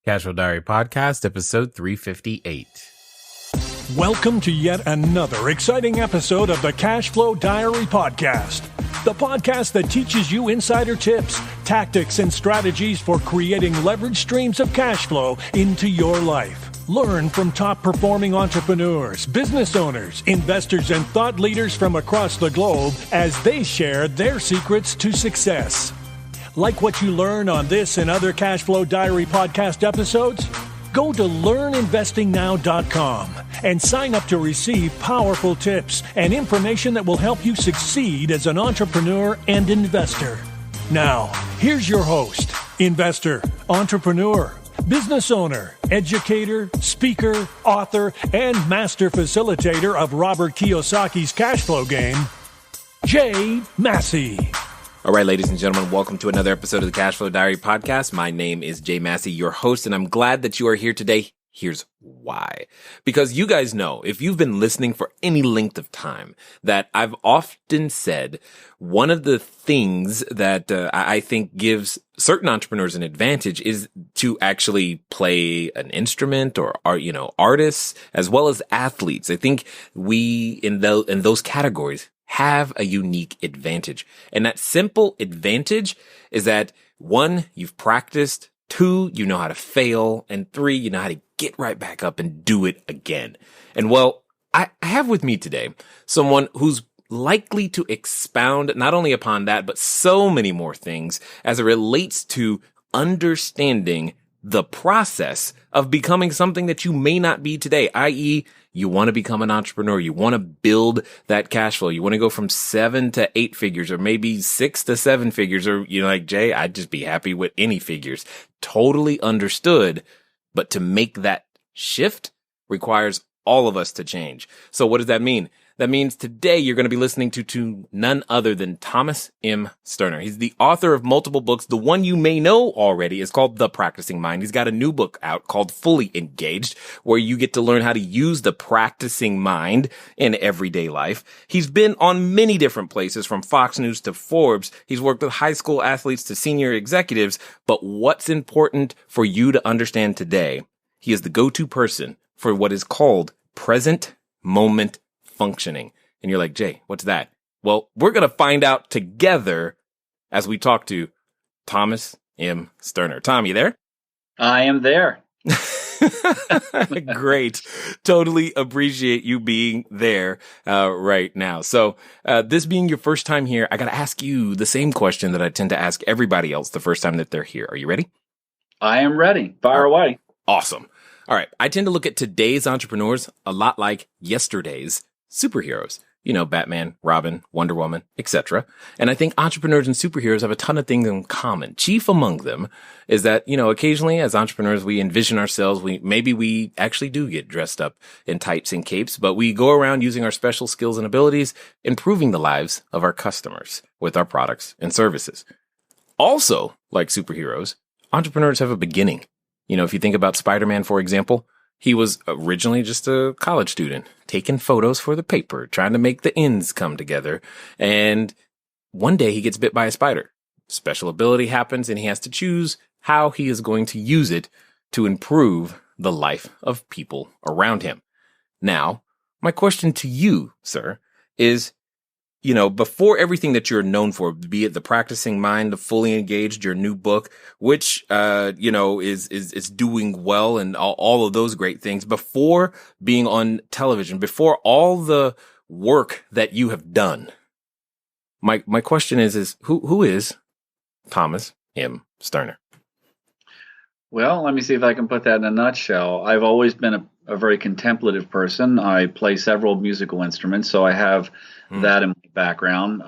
Casual Diary Podcast, episode 358. Welcome to yet another exciting episode of the Cash Flow Diary Podcast, the podcast that teaches you insider tips, tactics, and strategies for creating leverage streams of cash flow into your life. Learn from top-performing entrepreneurs, business owners, investors, and thought leaders from across the globe as they share their secrets to success. Like what you learn on this and other Cash Flow Diary podcast episodes? Go to learninvestingnow.com and sign up to receive powerful tips and information that will help you succeed as an entrepreneur and investor. Now, here's your host, investor, entrepreneur, business owner, educator, speaker, author, and master facilitator of Robert Kiyosaki's cash flow game, Jay Massey. All right, ladies and gentlemen, welcome to another episode of the Cash Flow Diary Podcast. My name is Jay Massey, your host, and I'm glad that you are here today. Here's why. Because you guys know, if you've been listening for any length of time, that I've often said one of the things that I think gives certain entrepreneurs an advantage is to actually play an instrument or artists as well as athletes. I think we in those categories have a unique advantage. And that simple advantage is that 1, you've practiced, 2, you know how to fail, and 3, you know how to get right back up and do it again. And well, I have with me today someone who's likely to expound not only upon that, but so many more things as it relates to understanding the process of becoming something that you may not be today, i.e., you want to become an entrepreneur. You want to build that cash flow. You want to go from 7 to 8 figures or maybe 6 to 7 figures or, like Jay, I'd just be happy with any figures. Totally understood. But to make that shift requires all of us to change. So what does that mean? That means today you're going to be listening to none other than Thomas M. Sterner. He's the author of multiple books. The one you may know already is called The Practicing Mind. He's got a new book out called Fully Engaged, where you get to learn how to use the practicing mind in everyday life. He's been on many different places, from Fox News to Forbes. He's worked with high school athletes to senior executives. But what's important for you to understand today, he is the go-to person for what is called present moment functioning. And you're like, Jay, what's that? Well, we're going to find out together as we talk to Thomas M. Sterner. Tom, you there? I am there. Great. Totally appreciate you being there right now. So this being your first time here, I got to ask you the same question that I tend to ask everybody else the first time that they're here. Are you ready? I am ready. Fire away. Awesome. All right. I tend to look at today's entrepreneurs a lot like yesterday's superheroes, Batman, Robin, Wonder Woman, etc. And I think entrepreneurs and superheroes have a ton of things in common. Chief among them is that, occasionally as entrepreneurs, we envision ourselves, we actually do get dressed up in tights and capes, but we go around using our special skills and abilities, improving the lives of our customers with our products and services. Also, like superheroes, entrepreneurs have a beginning. If you think about Spider-Man, for example, he was originally just a college student, taking photos for the paper, trying to make the ends come together. And one day he gets bit by a spider. Special ability happens, and he has to choose how he is going to use it to improve the life of people around him. Now, my question to you, sir, is, before everything that you're known for, be it The Practicing Mind, The Fully Engaged, your new book, which, is doing well and all of those great things, before being on television, before all the work that you have done, my question is who is Thomas M. Sterner? Well, let me see if I can put that in a nutshell. I've always been a very contemplative person. I play several musical instruments, so I have that in my background.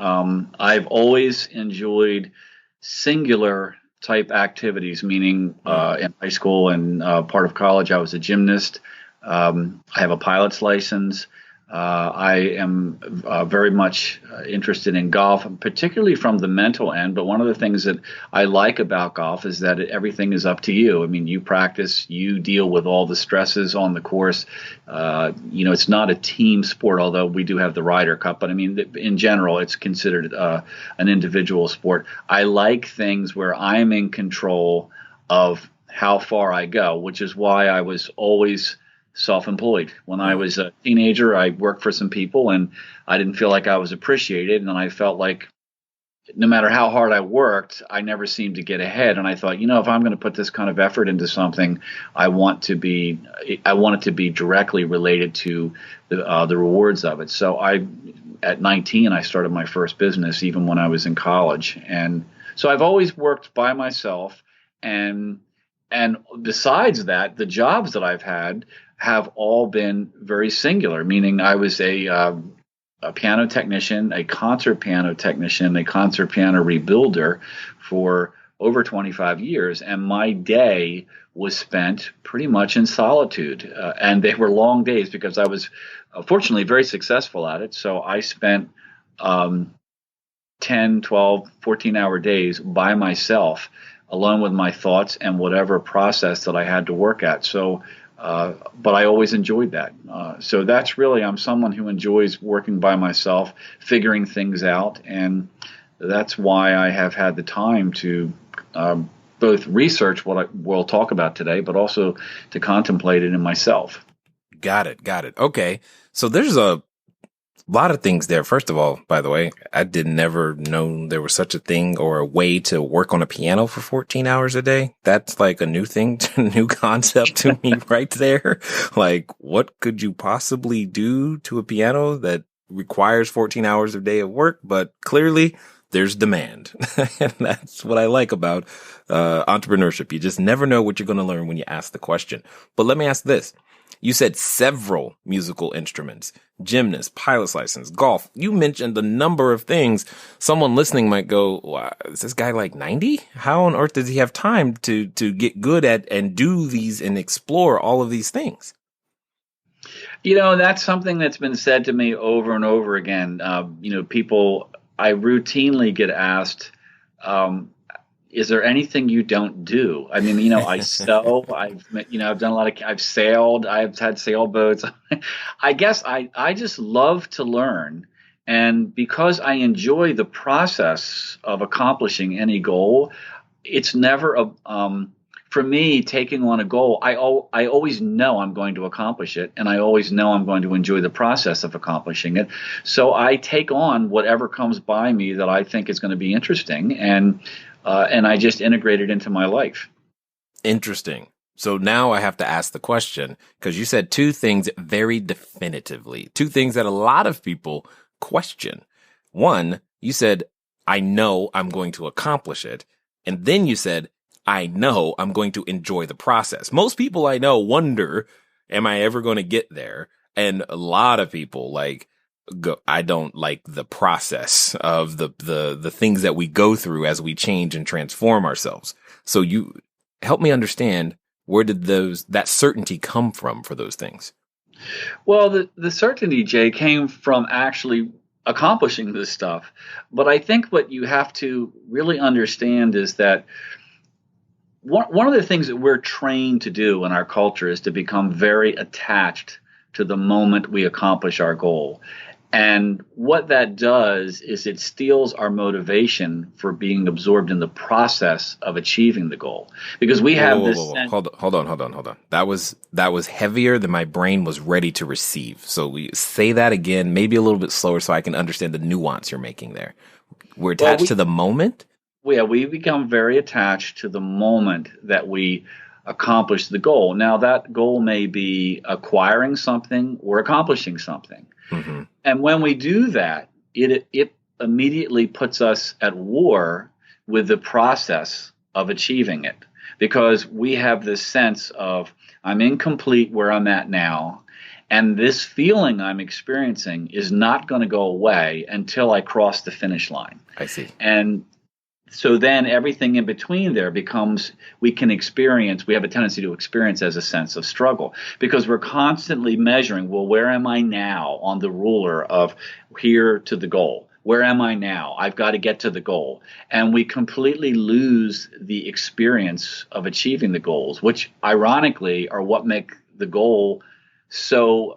I've always enjoyed singular type activities, meaning in high school and part of college, I was a gymnast. I have a pilot's license. I am very much interested in golf, particularly from the mental end. But one of the things that I like about golf is that everything is up to you. I mean, you practice, you deal with all the stresses on the course. It's not a team sport, although we do have the Ryder Cup. But I mean, in general, it's considered an individual sport. I like things where I'm in control of how far I go, which is why I was always self-employed. When I was a teenager, I worked for some people and I didn't feel like I was appreciated. And I felt like no matter how hard I worked, I never seemed to get ahead. And I thought, if I'm going to put this kind of effort into something, I want it to be directly related to the rewards of it. So at 19, I started my first business, even when I was in college. And so I've always worked by myself. And besides that, the jobs that I've had have all been very singular, meaning I was a piano technician, a concert piano technician, a concert piano rebuilder for over 25 years. And my day was spent pretty much in solitude. And they were long days because I was fortunately very successful at it. So I spent 10, 12, 14-hour days by myself, alone with my thoughts and whatever process that I had to work at. So but I always enjoyed that. So that's really, I'm someone who enjoys working by myself, figuring things out. And that's why I have had the time to both research what we'll talk about today, but also to contemplate it in myself. Got it. Okay. So there's a lot of things there. First of all, by the way, I did never know there was such a thing or a way to work on a piano for 14 hours a day. That's like a new thing, new concept to me right there. Like, what could you possibly do to a piano that requires 14 hours a day of work? But clearly there's demand. And that's what I like about entrepreneurship. You just never know what you're going to learn when you ask the question. But let me ask this. You said several musical instruments, gymnast, pilot's license, golf. You mentioned the number of things. Someone listening might go, wow, is this guy like 90? How on earth does he have time to get good at and do these and explore all of these things? That's something that's been said to me over and over again. People, I routinely get asked, is there anything you don't do? I mean, I sew, I've done I've sailed, I've had sailboats. I guess I just love to learn. And because I enjoy the process of accomplishing any goal, it's never for me, taking on a goal, I always know I'm going to accomplish it, and I always know I'm going to enjoy the process of accomplishing it. So I take on whatever comes by me that I think is going to be interesting, and I just integrate it into my life. Interesting. So now I have to ask the question, because you said two things very definitively, two things that a lot of people question. One, you said, I know I'm going to accomplish it. And then you said, I know I'm going to enjoy the process. Most people I know wonder, am I ever going to get there? And a lot of people I don't like the process of the things that we go through as we change and transform ourselves. So you help me understand, where did that certainty come from for those things? Well, the certainty, Jay, came from actually accomplishing this stuff. But I think what you have to really understand is that one of the things that we're trained to do in our culture is to become very attached to the moment we accomplish our goal. And what that does is it steals our motivation for being absorbed in the process of achieving the goal. Because we have this sense. Hold on. That was heavier than my brain was ready to receive. So we say that again, maybe a little bit slower so I can understand the nuance you're making there. We're attached to the moment? Yeah, we become very attached to the moment that we accomplish the goal. Now, that goal may be acquiring something or accomplishing something. Mm-hmm. And when we do that, it immediately puts us at war with the process of achieving it, because we have this sense of, I'm incomplete where I'm at now, and this feeling I'm experiencing is not going to go away until I cross the finish line. I see. And so then everything in between there becomes, we have a tendency to experience as a sense of struggle, because we're constantly measuring, well, where am I now on the ruler of here to the goal? Where am I now? I've got to get to the goal. And we completely lose the experience of achieving the goals, which ironically are what make the goal such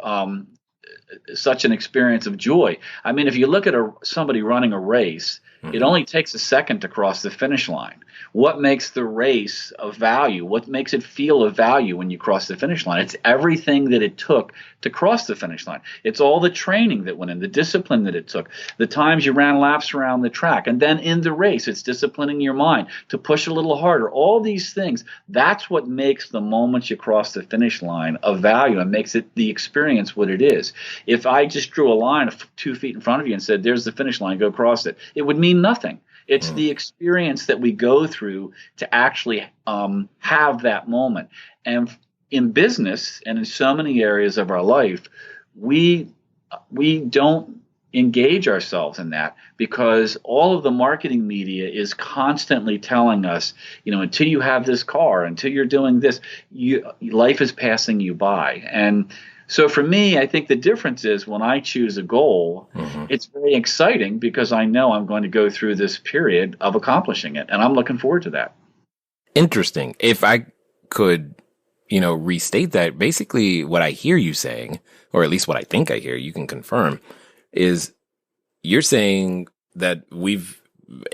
an experience of joy. I mean, if you look at somebody running a race, It only takes a second to cross the finish line. What makes the race of value? What makes it feel of value when you cross the finish line? It's everything that it took to cross the finish line. It's all the training that went in, the discipline that it took, the times you ran laps around the track. And then in the race, it's disciplining your mind to push a little harder. All these things, that's what makes the moment you cross the finish line of value and makes it the experience what it is. If I just drew a line 2 feet in front of you and said, there's the finish line, go cross it, it would mean nothing. It's the experience that we go through to actually have that moment. And in business and in so many areas of our life, we don't engage ourselves in that because all of the marketing media is constantly telling us, until you have this car, until you're doing this, life is passing you by. And so for me, I think the difference is when I choose a goal, it's very exciting because I know I'm going to go through this period of accomplishing it, and I'm looking forward to that. Interesting. If I could, restate that, basically what I hear you saying, or at least what I think I hear, you can confirm, is you're saying that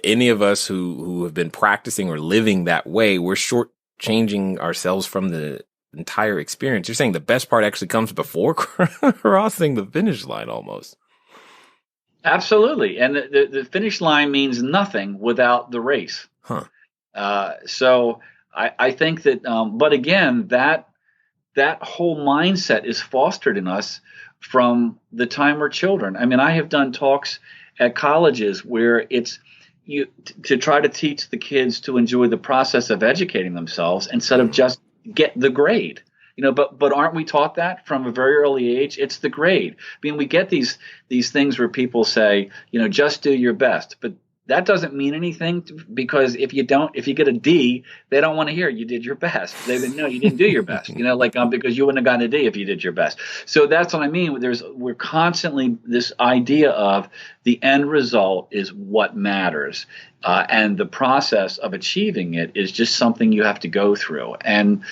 any of us who have been practicing or living that way, we're shortchanging ourselves from the entire experience. You're saying the best part actually comes before crossing the finish line almost. Absolutely. And the finish line means nothing without the race. So I think that, but again, that whole mindset is fostered in us from the time we're children. I mean, I have done talks at colleges where it's to try to teach the kids to enjoy the process of educating themselves instead of just get the grade, but aren't we taught that from a very early age? It's the grade. I mean, we get these things where people say, just do your best, but that doesn't mean anything because if you get a D, they don't want to hear you did your best. They know you didn't do your best, because you wouldn't have gotten a D if you did your best. So that's what I mean. We're constantly this idea of the end result is what matters. And the process of achieving it is just something you have to go through. And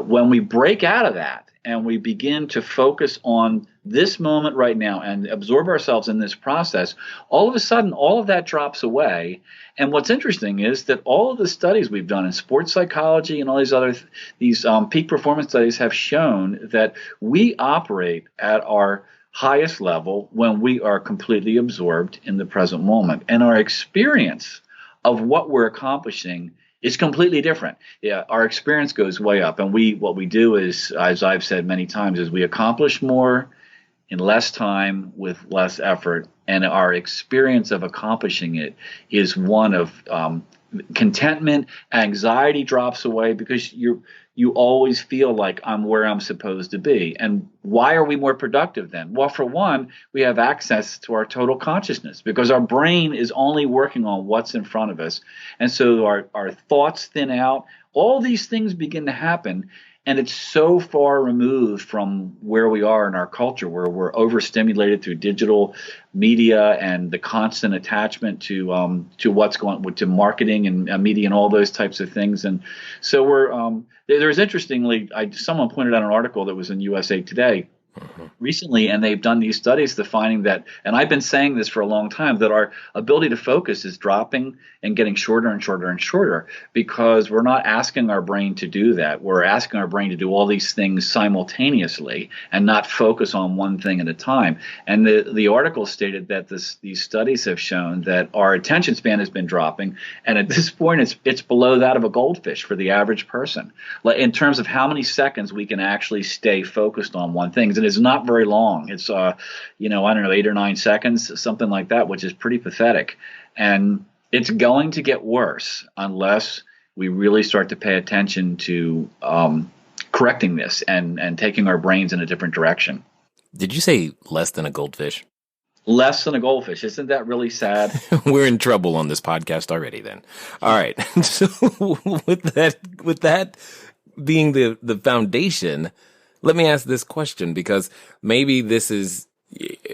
when we break out of that and we begin to focus on this moment right now and absorb ourselves in this process, all of a sudden, all of that drops away. And what's interesting is that all of the studies we've done in sports psychology and all these other peak performance studies have shown that we operate at our highest level when we are completely absorbed in the present moment. And our experience of what we're accomplishing is completely different. Yeah, our experience goes way up. And what we do is, as I've said many times, is we accomplish more in less time with less effort. And our experience of accomplishing it is one of contentment. Anxiety drops away because you always feel like I'm where I'm supposed to be. And why are we more productive then? Well, for one, we have access to our total consciousness because our brain is only working on what's in front of us. And so our thoughts thin out. All these things begin to happen. And it's so far removed from where we are in our culture, where we're overstimulated through digital media and the constant attachment to what's going to marketing and media and all those types of things. And so there's interestingly, someone pointed out an article that was in USA Today recently, and they've done these studies to finding that, and I've been saying this for a long time, that our ability to focus is dropping and getting shorter and shorter and shorter because we're not asking our brain to do that. We're asking our brain to do all these things simultaneously and not focus on one thing at a time. And the article stated that these studies have shown that our attention span has been dropping, and at this point it's below that of a goldfish for the average person in terms of how many seconds we can actually stay focused on one thing. And it's not very long. It's, I don't know, 8 or 9 seconds, something like that, which is pretty pathetic. And it's going to get worse unless we really start to pay attention to correcting this and taking our brains in a different direction. Did you say less than a goldfish? Less than a goldfish. Isn't that really sad? We're in trouble on this podcast already then. All right. So with that being the foundation, let me ask this question, because maybe this is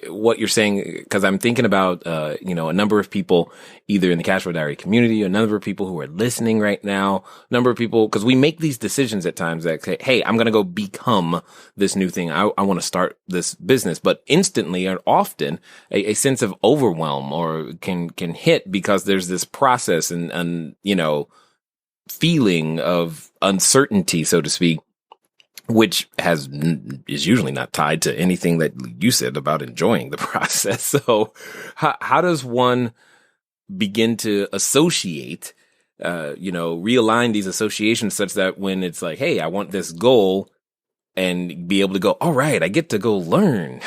what you're saying, because I'm thinking about, a number of people either in the Cashflow Diary community, a number of people who are listening right now, a number of people, because we make these decisions at times that say, hey, I'm going to go become this new thing. I want to start this business, but instantly or often a sense of overwhelm or can hit because there's this process and feeling of uncertainty, so to speak, which is usually not tied to anything that you said about enjoying the process. So how does one begin to associate, realign these associations such that when it's like, hey, I want this goal, and be able to go, all right, I get to go learn.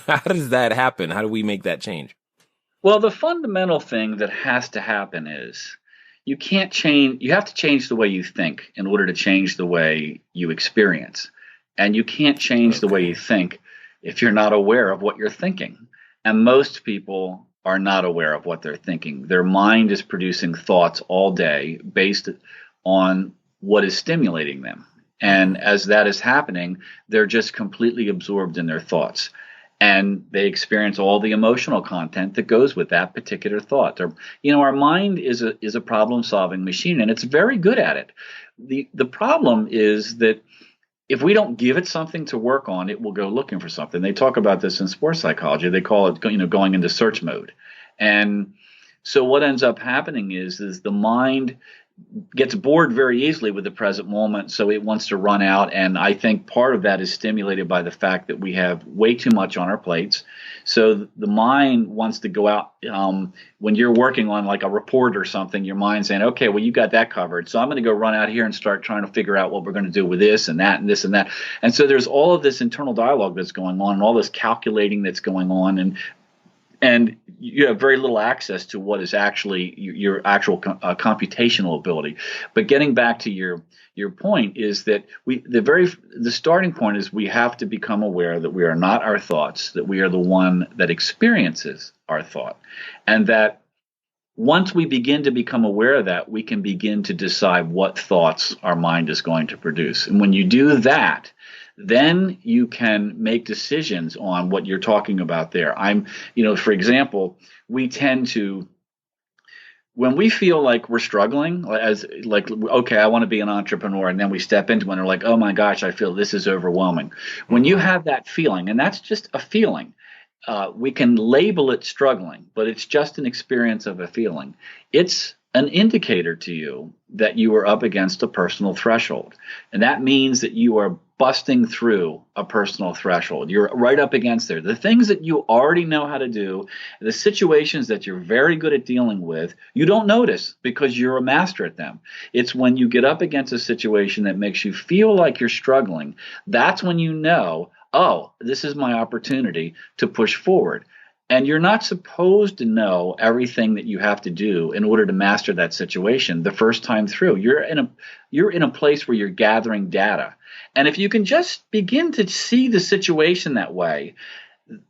How does that happen? How do we make that change? Well, the fundamental thing that has to happen is you have to change the way you think in order to change the way you experience. And you can't change the way you think if you're not aware of what you're thinking. And most people are not aware of what they're thinking. Their mind is producing thoughts all day based on what is stimulating them. And as that is happening, they're just completely absorbed in their thoughts. And they experience all the emotional content that goes with that particular thought. Our mind is a problem-solving machine, and it's very good at it. The problem is that if we don't give it something to work on, it will go looking for something. They talk about this in sports psychology. They call it, going into search mode. And so what ends up happening is the mind gets bored very easily with the present moment, so it wants to run out. And I think part of that is stimulated by the fact that we have way too much on our plates. So the mind wants to go out. When you're working on like a report or something, your mind's saying, okay, well, you got that covered, so I'm going to go run out here and start trying to figure out what we're going to do with this and that and this and that. And so there's all of this internal dialogue that's going on and all this calculating that's going on, and you have very little access to what is actually your actual computational ability. But getting back to your point is that the starting point is we have to become aware that we are not our thoughts, that we are the one that experiences our thought, and that once we begin to become aware of that, we can begin to decide what thoughts our mind is going to produce. And when you do that, then you can make decisions on what you're talking about there. For example, we tend to, when we feel like we're struggling, okay, I want to be an entrepreneur, and then we step into it and we're like, oh my gosh, I feel this is overwhelming. When you have that feeling, and that's just a feeling, we can label it struggling, but it's just an experience of a feeling. It's an indicator to you that you are up against a personal threshold. And that means that you are busting through a personal threshold. You're right up against there. The things that you already know how to do, the situations that you're very good at dealing with, you don't notice because you're a master at them. It's when you get up against a situation that makes you feel like you're struggling, that's when you know, oh, this is my opportunity to push forward. And you're not supposed to know everything that you have to do in order to master that situation the first time through. You're in a place where you're gathering data. And if you can just begin to see the situation that way,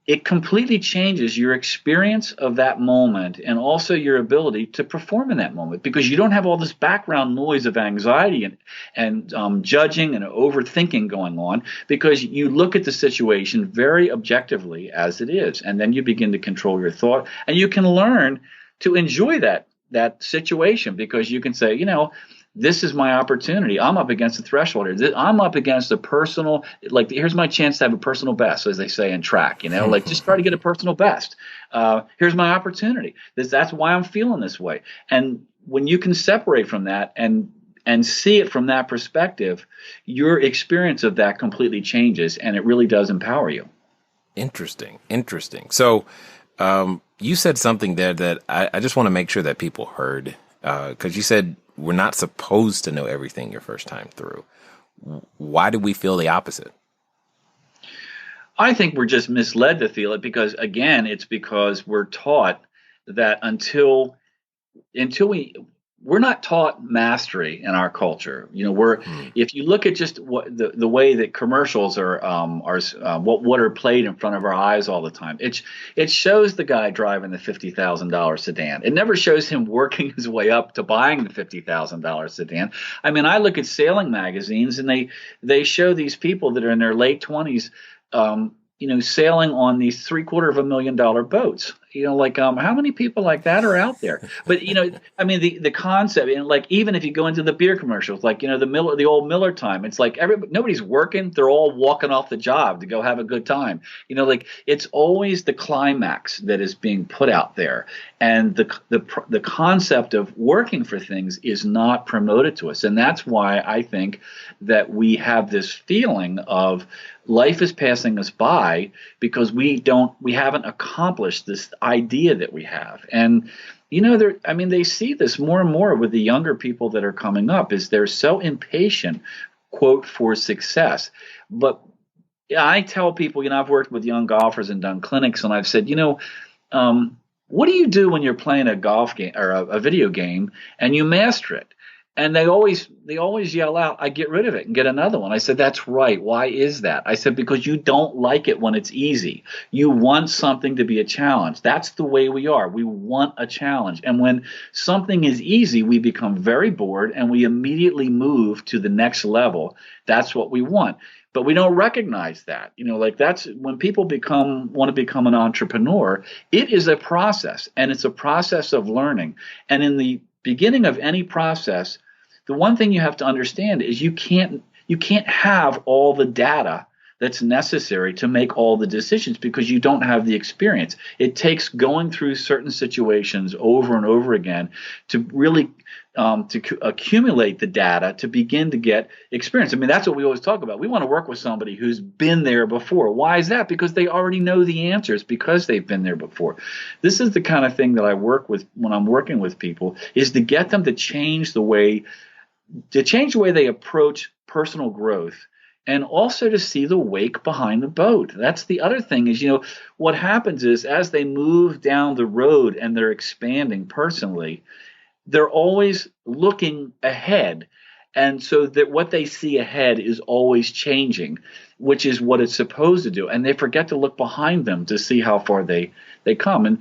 it completely changes your experience of that moment and also your ability to perform in that moment, because you don't have all this background noise of anxiety and judging and overthinking going on, because you look at the situation very objectively as it is, and then you begin to control your thought, and you can learn to enjoy that situation, because you can say, this is my opportunity. I'm up against the threshold here. I'm up against a personal, here's my chance to have a personal best, as they say in track, just try to get a personal best. Here's my opportunity. That's why I'm feeling this way. And when you can separate from that and see it from that perspective, your experience of that completely changes, and it really does empower you. Interesting. So you said something there that I just want to make sure that people heard, because you said, we're not supposed to know everything your first time through. Why do we feel the opposite? I think we're just misled to feel it because, again, it's because we're taught that until we're not taught mastery in our culture. If you look at just what the way that commercials are what are played in front of our eyes all the time, it shows the guy driving the $50,000 sedan. It never shows him working his way up to buying the $50,000 sedan. I mean, I look at sailing magazines and they show these people that are in their late 20s sailing on these $750,000 boats. Like how many people like that are out there? But I mean, the concept, and like even if you go into the beer commercials, like the old Miller time, it's like nobody's working; they're all walking off the job to go have a good time. Like it's always the climax that is being put out there, and the concept of working for things is not promoted to us, and that's why I think that we have this feeling of life is passing us by because we haven't accomplished this idea that we have. And they see this more and more with the younger people that are coming up, is they're so impatient, quote, for success. But I tell people, I've worked with young golfers and done clinics, and I've said, what do you do when you're playing a golf game or a video game and you master it? And they always yell out, I get rid of it and get another one. I said, that's right. Why is that? I said, because you don't like it when it's easy. You want something to be a challenge. That's the way we are. We want a challenge. And when something is easy, we become very bored and we immediately move to the next level. That's what we want. But we don't recognize that. Like that's when people want to become an entrepreneur, it is a process, and it's a process of learning. And in the beginning of any process, the one thing you have to understand is you can't have all the data that's necessary to make all the decisions because you don't have the experience. It takes going through certain situations over and over again to really accumulate the data to begin to get experience. I mean, that's what we always talk about. We want to work with somebody who's been there before. Why is that? Because they already know the answers because they've been there before. This is the kind of thing that I work with when I'm working with people, is to get them to change the way they approach personal growth, and also to see the wake behind the boat. That's the other thing is, what happens is as they move down the road and they're expanding personally, they're always looking ahead. And so that what they see ahead is always changing, which is what it's supposed to do. And they forget to look behind them to see how far they come. And,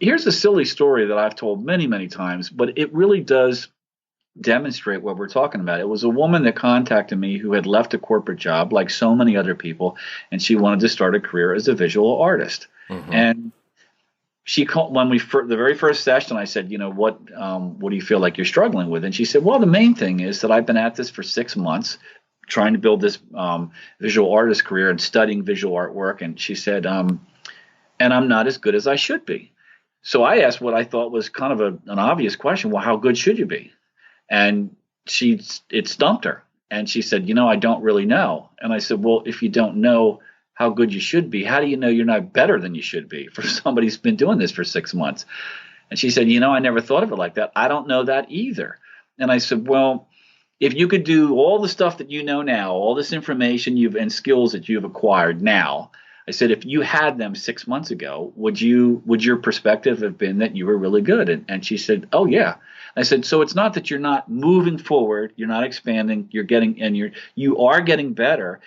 here's a silly story that I've told many, many times, but it really does demonstrate what we're talking about. It was a woman that contacted me who had left a corporate job like so many other people, and she wanted to start a career as a visual artist. Mm-hmm. And she called when the very first session. I said, what do you feel like you're struggling with? And she said, well, the main thing is that I've been at this for 6 months trying to build this visual artist career and studying visual artwork. And she said, and I'm not as good as I should be. So I asked what I thought was kind of an obvious question. Well, how good should you be? And it stumped her. And she said, I don't really know. And I said, well, if you don't know how good you should be, how do you know you're not better than you should be for somebody who's been doing this for 6 months? And she said, I never thought of it like that. I don't know that either. And I said, well, if you could do all the stuff that you know now, all this information and skills that you've acquired now, I said, if you had them 6 months ago, would your perspective have been that you were really good? And she said, oh yeah. I said, so it's not that you're not moving forward, you're not expanding, you are getting better.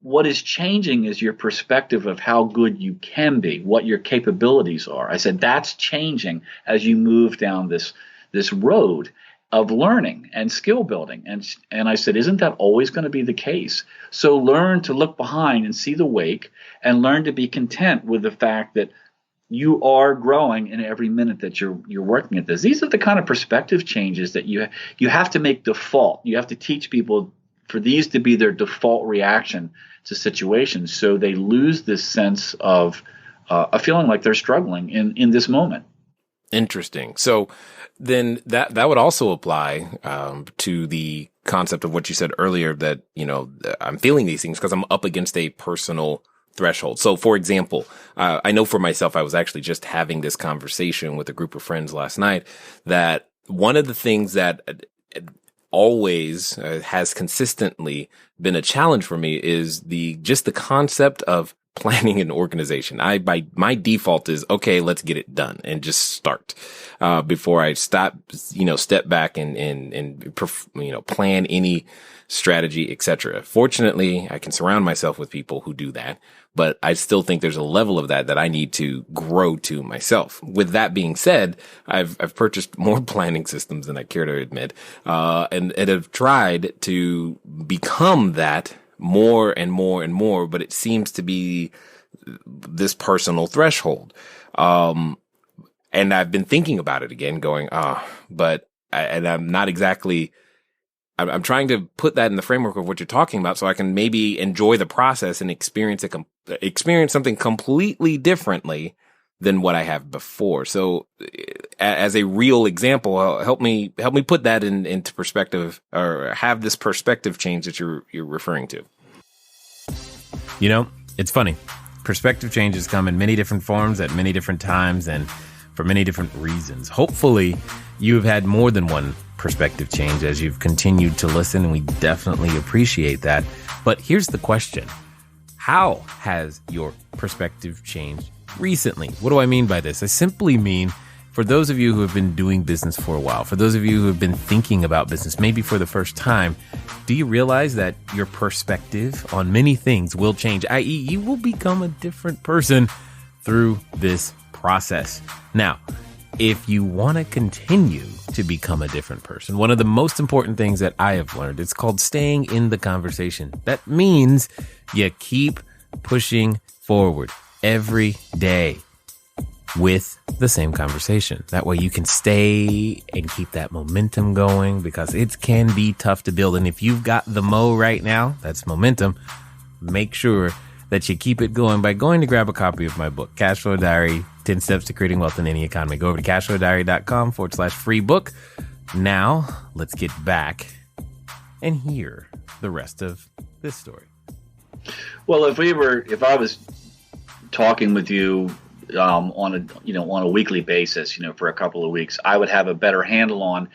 What is changing is your perspective of how good you can be, what your capabilities are. I said, that's changing as you move down this road of learning and skill building. And I said, isn't that always going to be the case? So learn to look behind and see the wake, and learn to be content with the fact that you are growing in every minute that you're working at this. These are the kind of perspective changes that you have to make default. You have to teach people for these to be their default reaction to situations, so they lose this sense of a feeling like they're struggling in this moment. Interesting. So then that would also apply to the concept of what you said earlier, that I'm feeling these things because I'm up against a personal threshold. So for example, I know for myself, I was actually just having this conversation with a group of friends last night, that one of the things that always has consistently been a challenge for me is the concept of planning an organization. My default is, okay, let's get it done and just start, before I step back and plan any strategy, etc. Fortunately, I can surround myself with people who do that, but I still think there's a level of that I need to grow to myself. With that being said, I've purchased more planning systems than I care to admit, and have tried to become that more and more and more, but it seems to be this personal threshold. And I've been thinking about it again, going, but I'm not exactly, I'm trying to put that in the framework of what you're talking about so I can maybe enjoy the process and experience something completely differently than what I have before. So as a real example, help me put that into perspective, or have this perspective change that you're referring to. You know, it's funny. Perspective changes come in many different forms at many different times and for many different reasons. Hopefully, you've had more than one perspective change as you've continued to listen, and we definitely appreciate that. But here's the question. How has your perspective changed recently? What do I mean by this? I simply mean, for those of you who have been doing business for a while, for those of you who have been thinking about business, maybe for the first time, do you realize that your perspective on many things will change, i.e., you will become a different person through this process? Now, if you want to continue to become a different person, one of the most important things that I have learned, it's called staying in the conversation. That means you keep pushing forward every day with the same conversation. That way you can stay and keep that momentum going, because it can be tough to build. And if you've got the mo right now, that's momentum, make sure that you keep it going by going to grab a copy of my book, Cashflow Diary, 10 Steps to Creating Wealth in Any Economy. Go over to cashflowdiary.com/free book. Now, let's get back and hear the rest of this story. Well, if I was talking with you on a weekly basis, for a couple of weeks, I would have a better handle on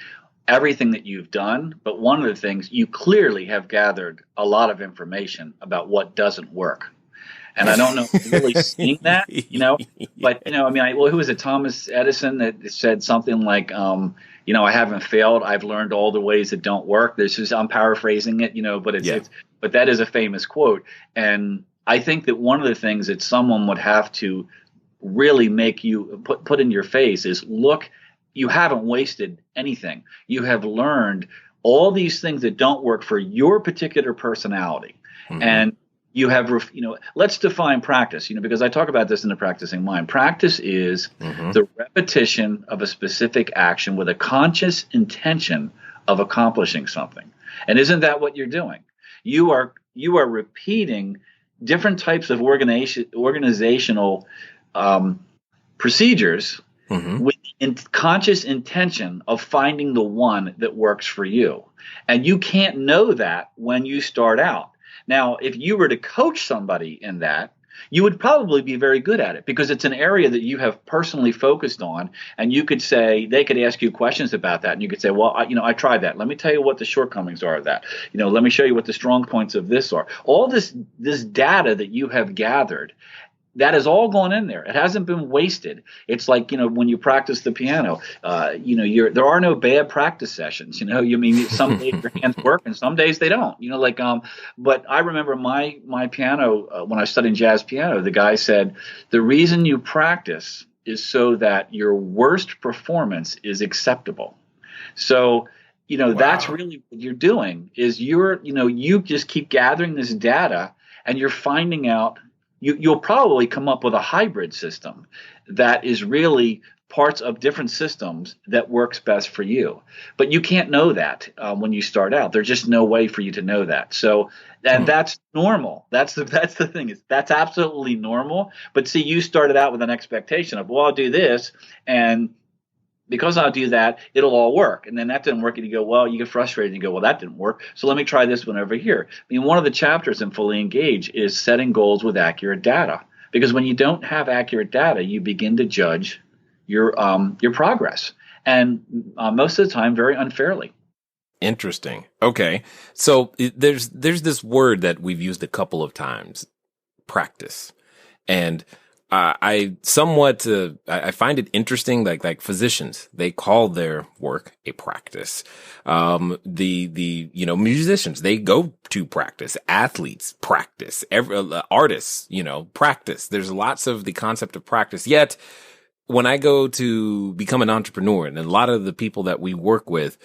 everything that you've done. But one of the things, you clearly have gathered a lot of information about what doesn't work. And I don't know if you're really seeing that, but, who was it? Thomas Edison that said something like, I haven't failed. I've learned all the ways that don't work. I'm paraphrasing it, but that is a famous quote. And I think that one of the things that someone would have to really make you put in your face is, look, you haven't wasted anything. You have learned all these things that don't work for your particular personality. Mm-hmm. And you have, let's define practice, because I talk about this in the Practicing Mind. Practice is the repetition of a specific action with a conscious intention of accomplishing something. And isn't that what you're doing? You are repeating different types of organizational procedures with conscious intention of finding the one that works for you. And you can't know that when you start out. Now, if you were to coach somebody in that, you would probably be very good at it, because it's an area that you have personally focused on. And you could say, they could ask you questions about that. And you could say, well, I tried that. Let me tell you what the shortcomings are of that. Let me show you what the strong points of this are. All this data that you have gathered, that has all gone in there. It hasn't been wasted. It's like, when you practice the piano, there are no bad practice sessions. Some days your hands work and some days they don't. But I remember my piano when I was studying jazz piano. The guy said the reason you practice is so that your worst performance is acceptable. So wow. That's really what you're doing. Is you just keep gathering this data and you're finding out. You'll probably come up with a hybrid system that is really parts of different systems that works best for you. But you can't know that when you start out. There's just no way for you to know that. So that's normal. That's the thing. That's absolutely normal. But see, you started out with an expectation of, well, I'll do this, and because I'll do that, it'll all work. And then that didn't work. And you go, well, you get frustrated and you go, well, that didn't work. So let me try this one over here. One of the chapters in Fully Engaged is setting goals with accurate data. Because when you don't have accurate data, you begin to judge your progress. And most of the time, very unfairly. Interesting. Okay. So there's this word that we've used a couple of times, practice. And I find it interesting, like physicians, they call their work a practice. Musicians, they go to practice. Athletes practice. Artists, practice. There's lots of the concept of practice. Yet, when I go to become an entrepreneur, and a lot of the people that we work with,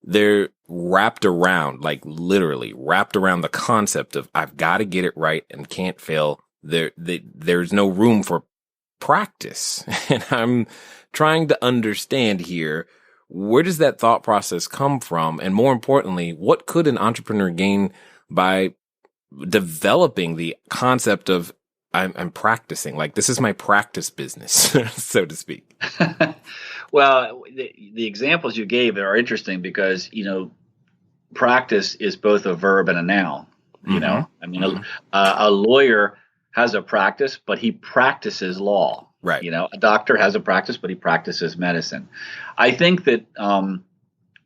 they're literally wrapped around the concept of, I've got to get it right and can't fail there's no room for practice. And I'm trying to understand here, where does that thought process come from? And more importantly, what could an entrepreneur gain by developing the concept of I'm practicing, like this is my practice business, so to speak? Well, the examples you gave are interesting because, practice is both a verb and a noun. I mean, a lawyer has a practice, but he practices law. Right. A doctor has a practice, but he practices medicine. I think that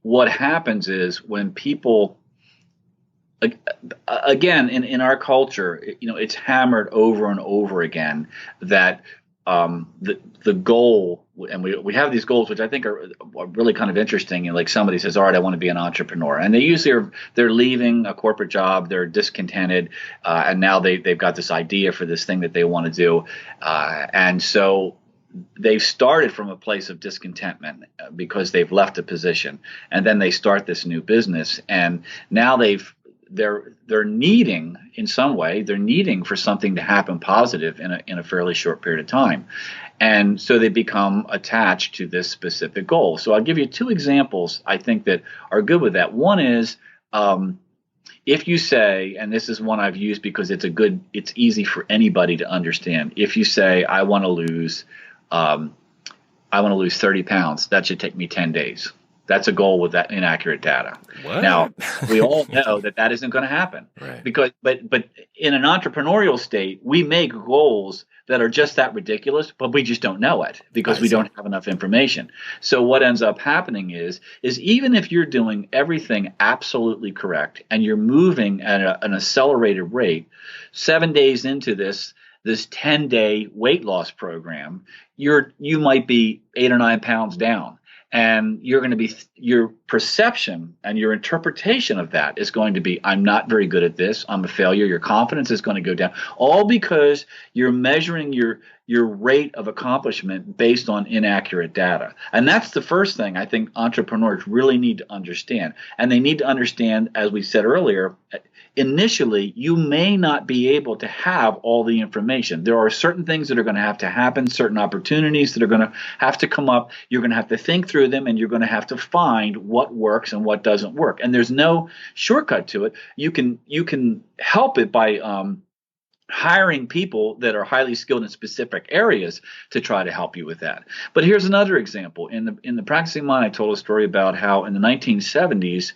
what happens is when people, again, in our culture, it's hammered over and over again that the goal, and we have these goals, which I think are really kind of interesting. And like somebody says, all right, I want to be an entrepreneur. And they usually they're leaving a corporate job, they're discontented, and now they've got this idea for this thing that they want to do. And so they've started from a place of discontentment because they've left a position. And then they start this new business. And now they're needing, in some way, they're needing for something to happen positive in a fairly short period of time. And so they become attached to this specific goal. So I'll give you two examples I think that are good with that. One is if you say, and this is one I've used because it's easy for anybody to understand. If you say, I want to lose 30 pounds, that should take me 10 days. That's a goal with that inaccurate data. What? Now, we all know that isn't going to happen. Right. But in an entrepreneurial state, we make goals that are just that ridiculous, but we just don't know it because we don't have enough information. So what ends up happening is even if you're doing everything absolutely correct and you're moving at an accelerated rate, 7 days into this 10-day weight loss program, you might be 8 or 9 pounds down. And you're going to be, your perception and your interpretation of that is going to be, I'm not very good at this, I'm a failure. Your confidence is going to go down, all because you're measuring your rate of accomplishment based on inaccurate data. And that's the first thing I think entrepreneurs really need to understand. And they need to understand, as we said earlier, initially, you may not be able to have all the information. There are certain things that are going to have to happen, certain opportunities that are going to have to come up. You're going to have to think through them, and you're going to have to find what works and what doesn't work. And there's no shortcut to it. You can help it by hiring people that are highly skilled in specific areas to try to help you with that. But here's another example. In the Practicing Mind, I told a story about how in the 1970s,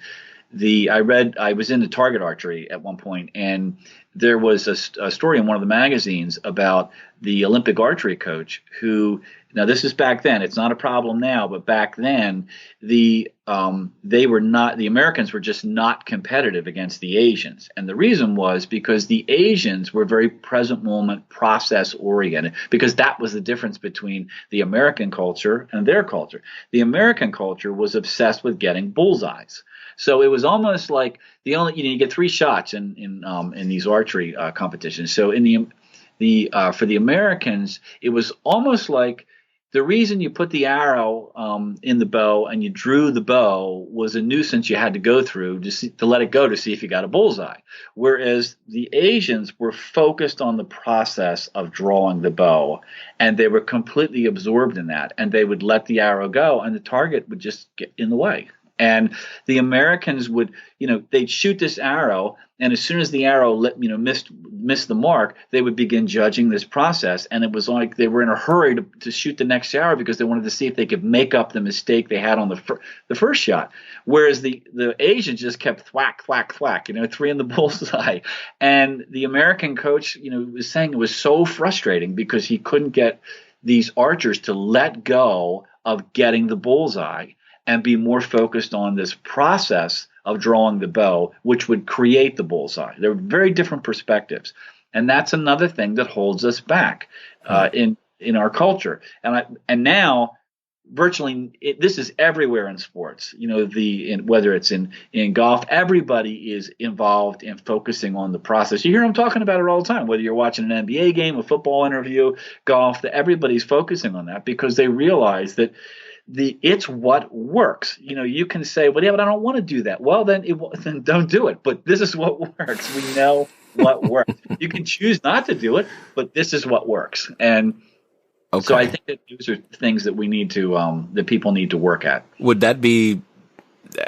I was into target archery at one point, and there was a story in one of the magazines about the Olympic archery coach who, now this is back then, it's not a problem now, but back then the Americans were just not competitive against the Asians. And the reason was because the Asians were very present moment, process oriented, because that was the difference between the American culture and their culture. The American culture was obsessed with getting bullseyes. So it was almost like you get 3 shots in these archery competitions. So for the Americans, it was almost like the reason you put the arrow in the bow and you drew the bow was a nuisance you had to go through to let it go to see if you got a bullseye. Whereas the Asians were focused on the process of drawing the bow, and they were completely absorbed in that, and they would let the arrow go, and the target would just get in the way. And the Americans would, they'd shoot this arrow, and as soon as the arrow missed the mark, they would begin judging this process. And it was like they were in a hurry to shoot the next arrow because they wanted to see if they could make up the mistake they had on the first shot. Whereas the Asians just kept thwack, thwack, thwack, 3 in the bullseye. And the American coach, was saying it was so frustrating because he couldn't get these archers to let go of getting the bullseye and be more focused on this process of drawing the bow, which would create the bullseye. They're very different perspectives. And that's another thing that holds us back in our culture. And now, virtually, this is everywhere in sports. Whether it's in golf, everybody is involved in focusing on the process. You hear them talking about it all the time, whether you're watching an NBA game, a football interview, golf, everybody's focusing on that because they realize that it's what works. You can say, well, yeah, but I don't want to do that. Well, then don't do it. But this is what works. We know what works. You can choose not to do it, but this is what works. And Okay. so I think that those are things that we need to, that people need to work at. Would that be,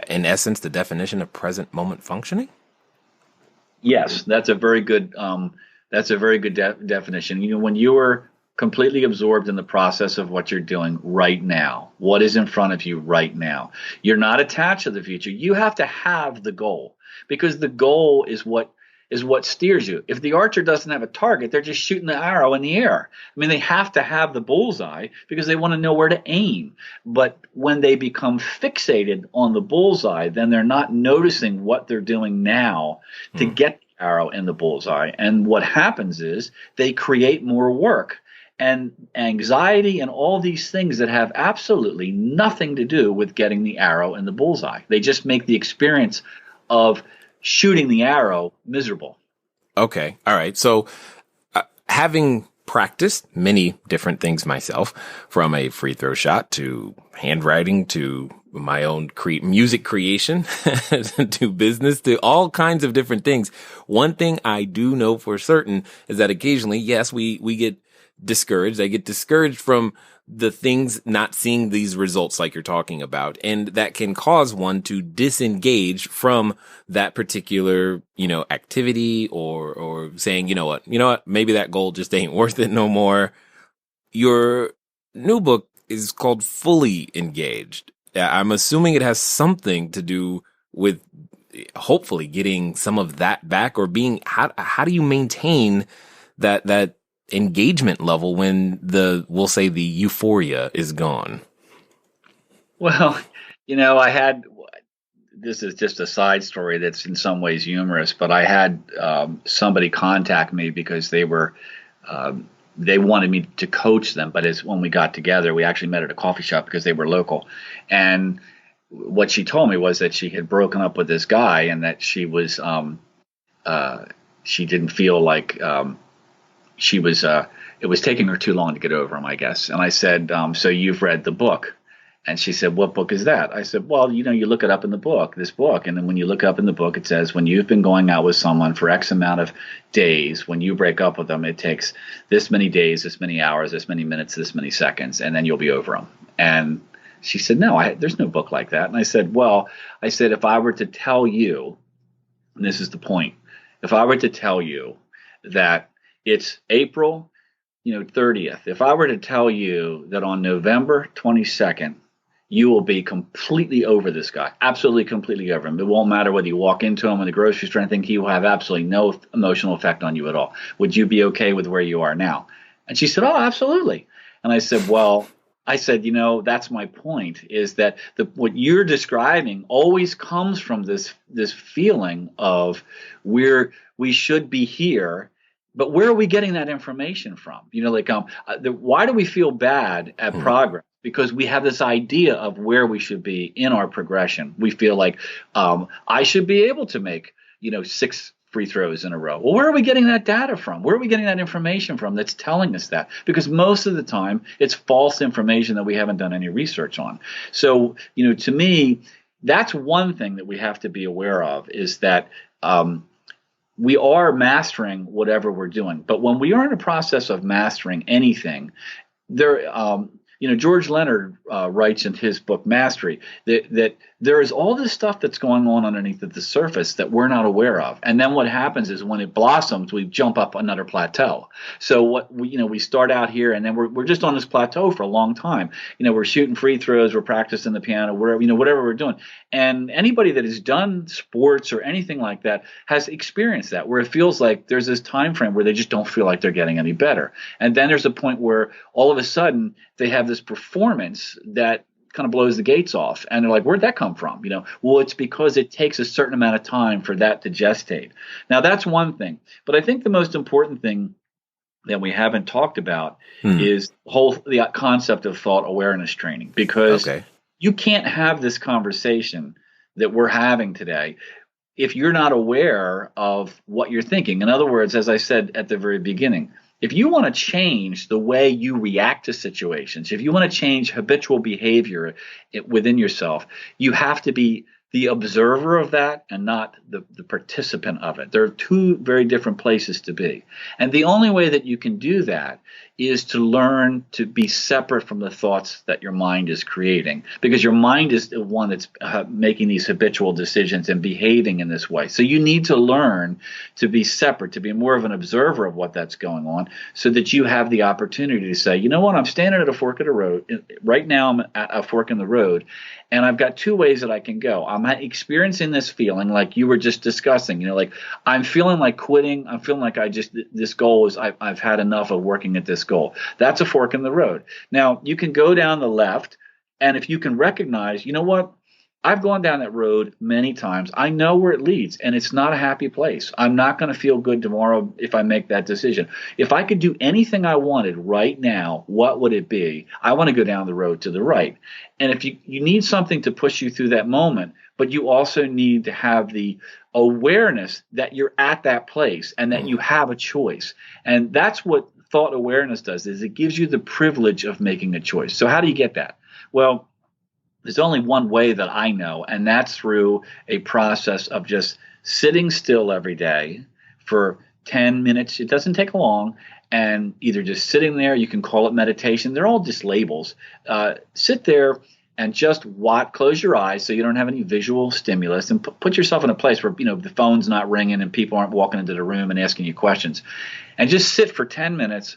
in essence, the definition of present moment functioning? Yes, that's a very good, definition. When you are completely absorbed in the process of what you're doing right now, what is in front of you right now, you're not attached to the future. You have to have the goal, because the goal is what steers you. If the archer doesn't have a target, they're just shooting the arrow in the air. I mean, they have to have the bullseye because they want to know where to aim. But when they become fixated on the bullseye, then they're not noticing what they're doing now to get the arrow in the bullseye. And what happens is they create more work and anxiety and all these things that have absolutely nothing to do with getting the arrow in the bullseye. They just make the experience of shooting the arrow miserable. Okay. All right. So having practiced many different things myself, from a free throw shot to handwriting to my own music creation to business to all kinds of different things, one thing I do know for certain is that occasionally, yes, we get discouraged. I get discouraged from the things, not seeing these results like you're talking about. And that can cause one to disengage from that particular, activity or saying, you know what, maybe that goal just ain't worth it no more. Your new book is called Fully Engaged. I'm assuming it has something to do with hopefully getting some of that back, or how do you maintain that engagement level when we'll say the euphoria is gone? Well, this is just a side story that's in some ways humorous, but I had somebody contact me because they wanted me to coach them. But when we got together, we actually met at a coffee shop because they were local. And what she told me was that she had broken up with this guy, and that she was, she didn't feel like, it was taking her too long to get over him, I guess. And I said, so you've read the book? And she said, what book is that? I said, well, you look it up in this book. And then when you look up in the book, it says, when you've been going out with someone for X amount of days, when you break up with them, it takes this many days, this many hours, this many minutes, this many seconds, and then you'll be over them. And she said, no, there's no book like that. And I said, if I were to tell you, and this is the point, if I were to tell you that it's April 30th. If I were to tell you that on November 22nd, you will be completely over this guy, absolutely completely over him. It won't matter whether you walk into him in the grocery store and think he will have absolutely no emotional effect on you at all. Would you be okay with where you are now? And she said, oh, absolutely. And I said, that's my point, is that what you're describing always comes from this feeling of we should be here. But where are we getting that information from? Why do we feel bad at progress? Because we have this idea of where we should be in our progression. We feel like I should be able to make 6 free throws in a row. Well, where are we getting that data from? Where are we getting that information from that's telling us that? Because most of the time it's false information that we haven't done any research on. So, to me, that's one thing that we have to be aware of, is that we are mastering whatever we're doing. But when we are in a process of mastering anything, George Leonard writes in his book Mastery that there is all this stuff that's going on underneath the surface that we're not aware of. And then what happens is when it blossoms, we jump up another plateau. So we start out here, and then we're just on this plateau for a long time. We're shooting free throws, we're practicing the piano, whatever we're doing. And anybody that has done sports or anything like that has experienced that, where it feels like there's this time frame where they just don't feel like they're getting any better. And then there's a point where all of a sudden they have this performance that kind of blows the gates off, and they're like, where'd that come from? Well, it's because it takes a certain amount of time for that to gestate. Now, that's one thing. But I think the most important thing that we haven't talked about is the concept of thought awareness training, because you can't have this conversation that we're having today if you're not aware of what you're thinking. In other words, as I said at the very beginning, if you want to change the way you react to situations, if you want to change habitual behavior within yourself, you have to be the observer of that and not the participant of it. There are two very different places to be. And the only way that you can do that is to learn to be separate from the thoughts that your mind is creating, because your mind is the one that's making these habitual decisions and behaving in this way. So you need to learn to be separate, to be more of an observer of what that's going on, so that you have the opportunity to say, you know what, I'm standing at a fork of the road. Right now I'm at a fork in the road, and I've got two ways that I can go. I'm experiencing this feeling like you were just discussing, like I'm feeling like quitting. I'm feeling like this goal is, I've had enough of working at this goal. That's a fork in the road. Now, you can go down the left, and if you can recognize, you know what, I've gone down that road many times. I know where it leads, and it's not a happy place. I'm not going to feel good tomorrow if I make that decision. If I could do anything I wanted right now, what would it be? I want to go down the road to the right. And if you need something to push you through that moment, but you also need to have the awareness that you're at that place and that you have a choice. And that's what thought awareness does, is it gives you the privilege of making a choice. So how do you get that? Well, there's only one way that I know, and that's through a process of just sitting still every day for 10 minutes. It doesn't take long. And either just sitting there, you can call it meditation. They're all just labels. Sit there and just watch, close your eyes so you don't have any visual stimulus, and put yourself in a place where the phone's not ringing and people aren't walking into the room and asking you questions. And just sit for 10 minutes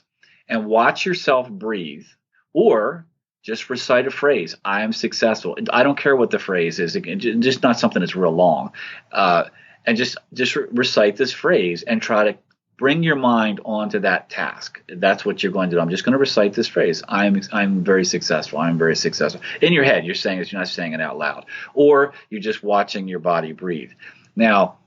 and watch yourself breathe, or just recite a phrase. I am successful. I don't care what the phrase is. Just not something that's real long. And just recite this phrase and try to bring your mind onto that task. That's what you're going to do. I'm just going to recite this phrase. I'm very successful. I'm very successful. In your head, you're saying it. You're not saying it out loud. Or you're just watching your body breathe. Now,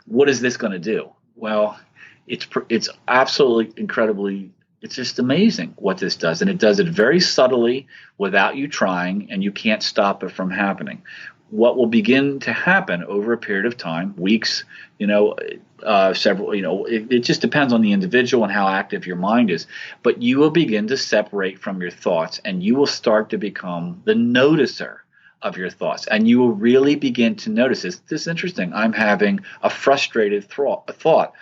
what is this going to do? Well, it's absolutely incredibly. It's just amazing what this does. And it does it very subtly without you trying, and you can't stop it from happening. What will begin to happen over a period of time, weeks, several, it just depends on the individual and how active your mind is. But you will begin to separate from your thoughts, and you will start to become the noticer of your thoughts. And you will really begin to notice this. This is interesting. I'm having a frustrated thought.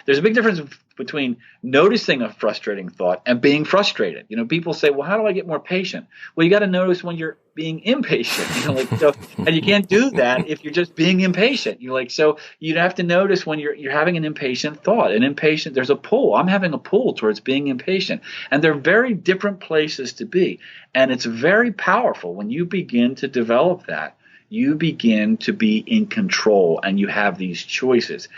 There's a big difference between noticing a frustrating thought and being frustrated. People say, well, how do I get more patient? Well, you got to notice when you're being impatient, and you can't do that if you're just being impatient. So you'd have to notice when you're having an impatient thought. There's a pull. I'm having a pull towards being impatient. And they're very different places to be. And it's very powerful when you begin to develop that. You begin to be in control, and you have these choices.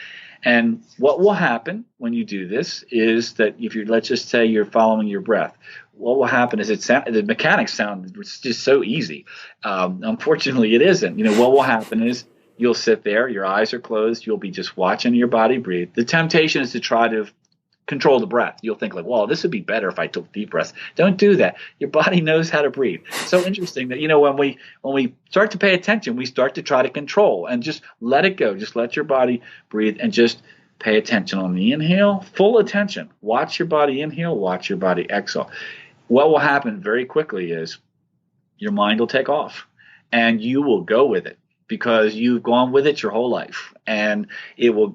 And what will happen when you do this is that let's just say you're following your breath. What will happen is the mechanics sound just so easy. Unfortunately, it isn't. What will happen is you'll sit there, your eyes are closed, you'll be just watching your body breathe. The temptation is to try to control the breath. You'll think like, well, this would be better if I took deep breaths. Don't do that. Your body knows how to breathe. It's so interesting that, when we start to pay attention, we start to try to control and just let it go. Just let your body breathe and just pay attention on the inhale, full attention. Watch your body inhale, watch your body exhale. What will happen very quickly is your mind will take off, and you will go with it, because you've gone with it your whole life. And there'll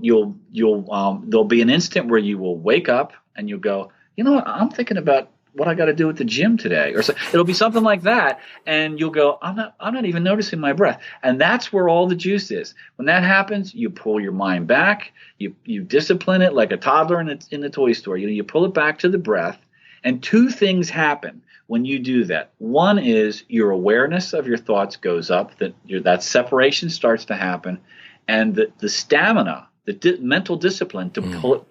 be an instant where you will wake up and you'll go, you know what, I'm thinking about what I got to do at the gym today, or so. It'll be something like that, and you'll go, I'm not even noticing my breath. And that's where all the juice is. When that happens, you pull your mind back, you discipline it like a toddler in the toy store. You pull it back to the breath, and two things happen when you do that. One is your awareness of your thoughts goes up, that separation starts to happen, and the stamina, the mental discipline to pull it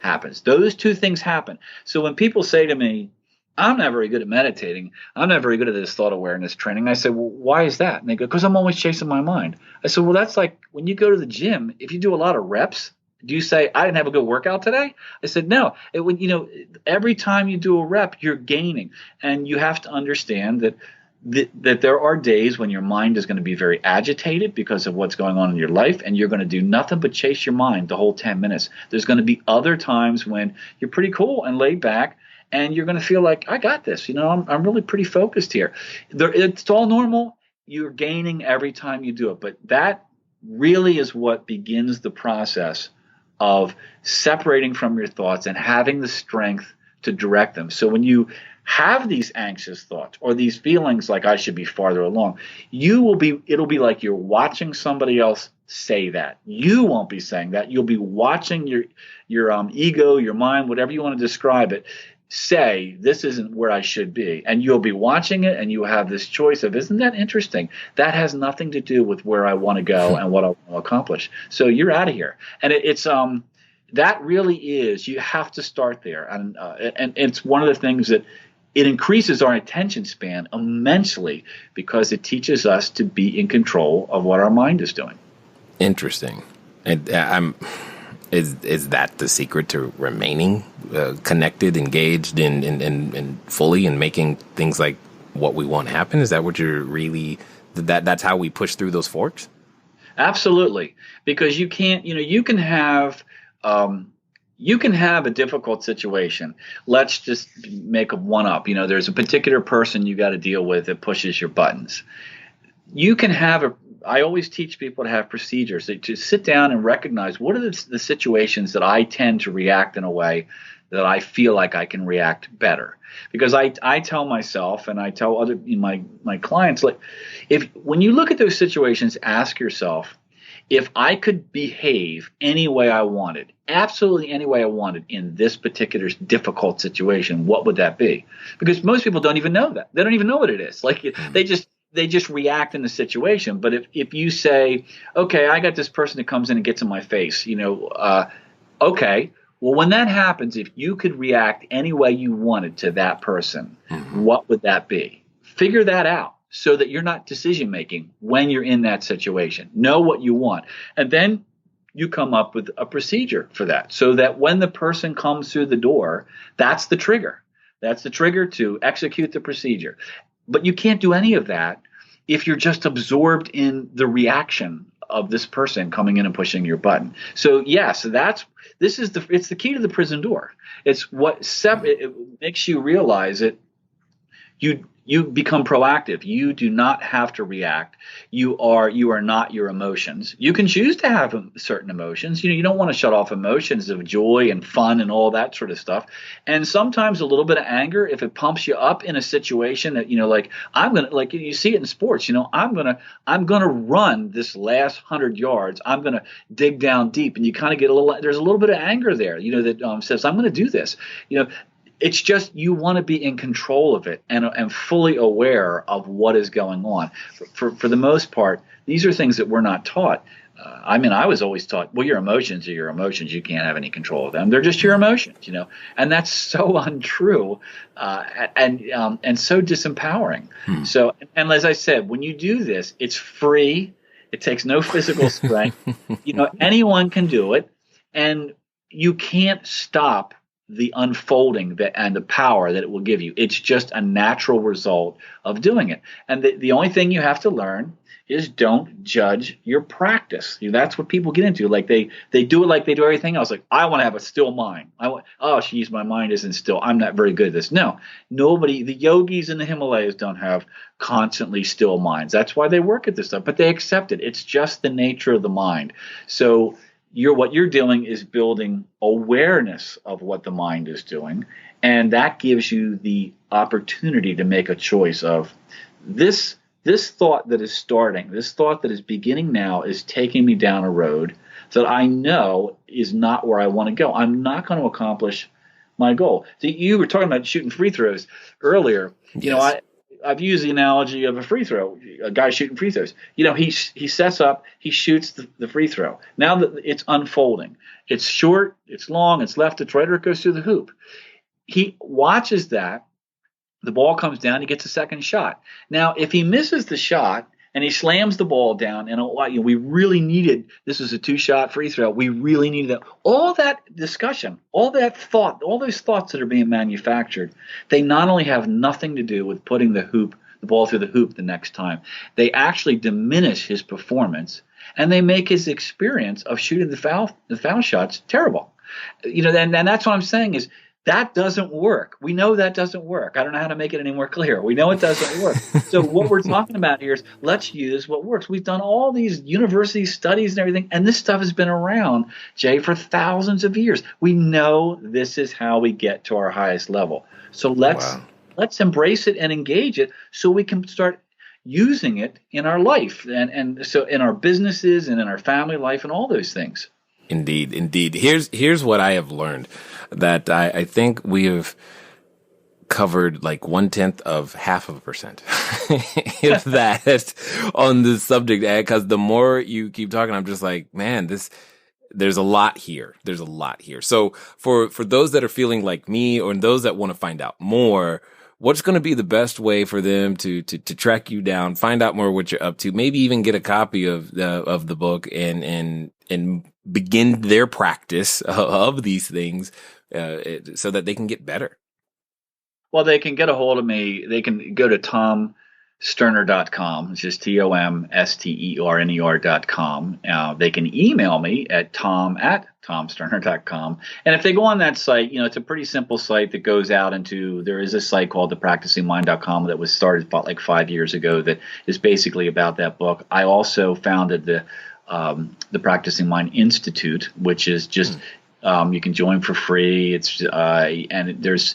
happens. Those two things happen. So when people say to me, I'm not very good at meditating, I'm not very good at this thought awareness training, I say, well, why is that? And they go, because I'm always chasing my mind. I said, well, that's like when you go to the gym, if you do a lot of reps, do you say, I didn't have a good workout today? I said, no. Every time you do a rep, you're gaining. And you have to understand that there are days when your mind is going to be very agitated because of what's going on in your life, and you're going to do nothing but chase your mind the whole 10 minutes. There's going to be other times when you're pretty cool and laid back, and you're going to feel like, I got this. I'm really pretty focused here. It's all normal. you're gaining every time you do it. But that really is what begins the process of separating from your thoughts and having the strength to direct them. So when you have these anxious thoughts or these feelings like I should be farther along, it'll be like you're watching somebody else say that. You won't be saying that. You'll be watching your ego, your mind, whatever you want to describe it, say this isn't where I should be. And you'll be watching it and you have this choice of, isn't that interesting? That has nothing to do with where I want to go and what I want to accomplish. So you're out of here. And it's that really is, you have to start there. And it's one of the things that it increases our attention span immensely because it teaches us to be in control of what our mind is doing. Interesting. And is that the secret to remaining connected, engaged, and fully in making things like what we want happen? Is that what you're really, that's how we push through those forks? Absolutely. Because you can't, you can have a difficult situation. Let's just make one up. There's a particular person you got to deal with that pushes your buttons. You can have I always teach people to have procedures, to sit down and recognize what are the situations that I tend to react in a way that I feel like I can react better. Because I tell myself and I tell other my clients, like, when you look at those situations, ask yourself, if I could behave any way I wanted, absolutely any way I wanted in this particular difficult situation, what would that be? Because most people don't even know that. They don't even know what it is. Like they just react in the situation. But if you say, okay, I got this person that comes in and gets in my face, okay, well, when that happens, if you could react any way you wanted to that person, what would that be? Figure that out so that you're not decision making when you're in that situation. Know what you want. And then you come up with a procedure for that so that when the person comes through the door, that's the trigger. That's the trigger to execute the procedure. But you can't do any of that if you're just absorbed in the reaction of this person coming in and pushing your button. So yes, it's the key to the prison door. It's what it makes you realize that you become proactive. You do not have to react. You are not your emotions. You can choose to have certain emotions. You don't want to shut off emotions of joy and fun and all that sort of stuff. And sometimes a little bit of anger, if it pumps you up in a situation that, like you see it in sports, I'm gonna run this last 100 yards. I'm gonna dig down deep, and you kind of get there's a little bit of anger there, that says I'm gonna do this. It's just you want to be in control of it and fully aware of what is going on. For the most part, these are things that we're not taught. I was always taught, well, your emotions are your emotions. You can't have any control of them. They're just your emotions, and that's so untrue and so disempowering. So, and as I said, when you do this, it's free. It takes no physical strength. Anyone can do it, and you can't stop the unfolding and the power that it will give you. It's just a natural result of doing it. And the only thing you have to learn is don't judge your practice. That's what people get into. Like they do it like they do everything else. Like, I want to have a still mind. My mind isn't still. I'm not very good at this. No, nobody, the yogis in the Himalayas don't have constantly still minds. That's why they work at this stuff, but they accept it. It's just the nature of the mind. So what you're doing is building awareness of what the mind is doing, and that gives you the opportunity to make a choice of this thought that is starting, this thought that is beginning now is taking me down a road that I know is not where I want to go. I'm not going to accomplish my goal. So you were talking about shooting free throws earlier. Yes. I've used the analogy of a free throw, a guy shooting free throws. He sets up, he shoots the free throw. Now that it's unfolding, it's short, it's long, it's left, it's right, or it goes through the hoop. He watches that, the ball comes down, he gets a second shot. Now, if he misses the shot and he slams the ball down, and we really needed, this was a 2-shot free throw, we really needed that. All that discussion, all that thought, all those thoughts that are being manufactured, they not only have nothing to do with putting the ball through the hoop the next time, they actually diminish his performance, and they make his experience of shooting the foul shots terrible. And that's what I'm saying is, That doesn't work. We know that doesn't work. I don't know how to make it any more clear. We know it doesn't work. So what we're talking about here is let's use what works. We've done all these university studies and everything, and this stuff has been around, Jay, for thousands of years. We know this is how we get to our highest level. So let's embrace it and engage it so we can start using it in our life and so in our businesses and in our family life and all those things. Indeed, indeed. Here's what I have learned, that I think we have covered like 1/10 of 0.5%, if that, on this subject. Because the more you keep talking, I'm just like, man, there's a lot here. There's a lot here. So for those that are feeling like me, or those that want to find out more, what's going to be the best way for them to track you down, find out more what you're up to, maybe even get a copy of the book and begin their practice of these things, so that they can get better? Well, they can get a hold of me. They can go to tomsterner.com. It's just TOMSTERNER.com. They can email me at tom@tomsterner.com. And if they go on that site, it's a pretty simple site that goes out into, there is a site called thepracticingmind.com that was started about like 5 years ago that is basically about that book. I also founded the Practicing Mind Institute, which is just you can join for free. It's and there's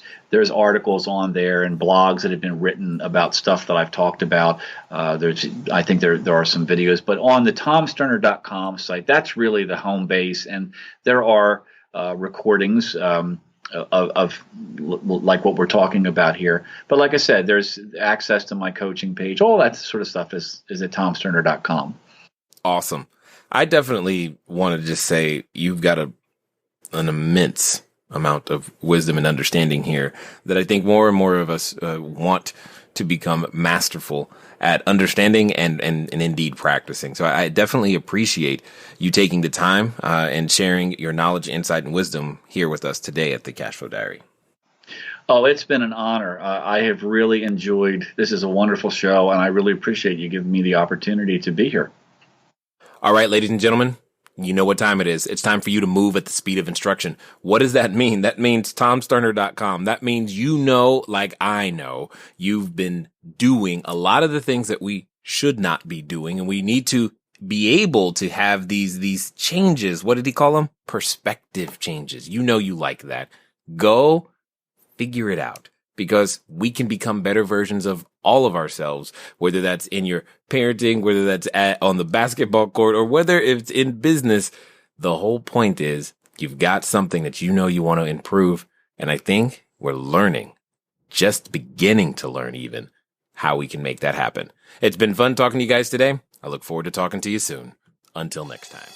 articles on there and blogs that have been written about stuff that I've talked about. I think there are some videos, but on the tomsterner.com site, that's really the home base, and there are recordings of like what we're talking about here. But like I said, there's access to my coaching page. All that sort of stuff is at tomsterner.com. Awesome. I definitely want to just say you've got an immense amount of wisdom and understanding here that I think more and more of us want to become masterful at understanding and indeed practicing. So I definitely appreciate you taking the time and sharing your knowledge, insight, and wisdom here with us today at the Cashflow Diary. Oh, it's been an honor. I have really enjoyed, this is a wonderful show, and I really appreciate you giving me the opportunity to be here. All right, ladies and gentlemen, you know what time it is. It's time for you to move at the speed of instruction. What does that mean? That means tomsterner.com. That means like I know, you've been doing a lot of the things that we should not be doing, and we need to be able to have these changes. What did he call them? Perspective changes. You like that. Go figure it out, because we can become better versions of all of ourselves, whether that's in your parenting, whether that's on the basketball court, or whether it's in business. The whole point is you've got something that you want to improve. And I think we're learning, just beginning to learn even, how we can make that happen. It's been fun talking to you guys today. I look forward to talking to you soon. Until next time.